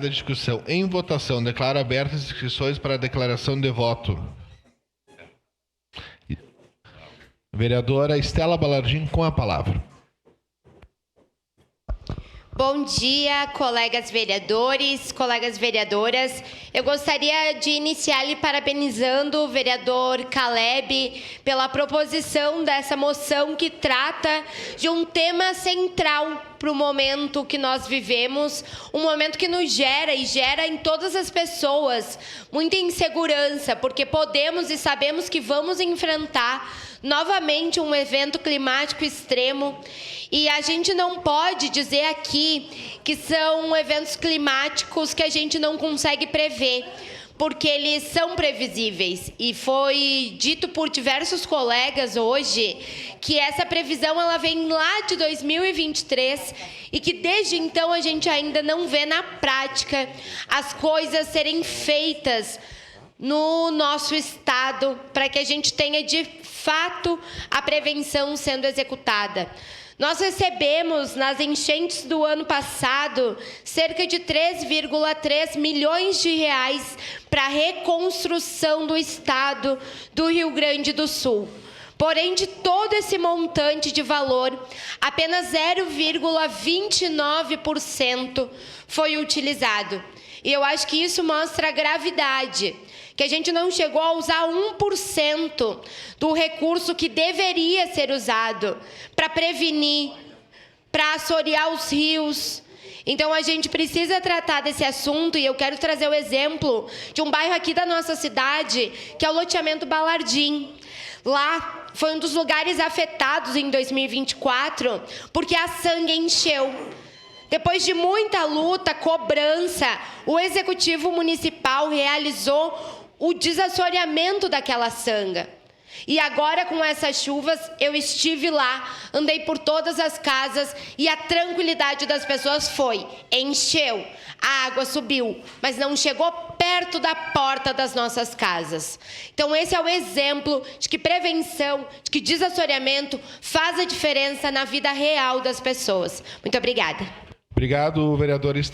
Da discussão em votação, declaro abertas as inscrições para a declaração de voto. Vereadora Estela Balardim, com a palavra. Bom dia, colegas vereadores, colegas vereadoras. Eu gostaria de iniciar lhe parabenizando o vereador Caleb pela proposição dessa moção que trata de um tema central para o momento que nós vivemos, um momento que nos gera e gera em todas as pessoas muita insegurança, porque podemos e sabemos que vamos enfrentar novamente um evento climático extremo e a gente não pode dizer aqui que são eventos climáticos que a gente não consegue prever, porque eles são previsíveis. E foi dito por diversos colegas hoje que essa previsão ela vem lá de 2023 e que desde então a gente ainda não vê na prática as coisas serem feitas no nosso estado para que a gente tenha de fato a prevenção sendo executada. Nós recebemos nas enchentes do ano passado cerca de 3,3 milhões de reais para a reconstrução do estado do Rio Grande do Sul. Porém, de todo esse montante de valor, apenas 0,29% foi utilizado. E eu acho que isso mostra a gravidade, que a gente não chegou a usar 1% do recurso que deveria ser usado para prevenir, para assorear os rios. Então, a gente precisa tratar desse assunto e eu quero trazer o exemplo de um bairro aqui da nossa cidade, que é o loteamento Balardim. Lá foi um dos lugares afetados em 2024, porque a Sangue encheu. Depois de muita luta, cobrança, o Executivo Municipal realizou o desassoreamento daquela sanga. E agora, com essas chuvas, eu estive lá, andei por todas as casas e a tranquilidade das pessoas foi: encheu, a água subiu, mas não chegou perto da porta das nossas casas. Então, esse é o exemplo de que prevenção, de que desassoreamento faz a diferença na vida real das pessoas. Muito obrigada. Obrigado, vereador Estela.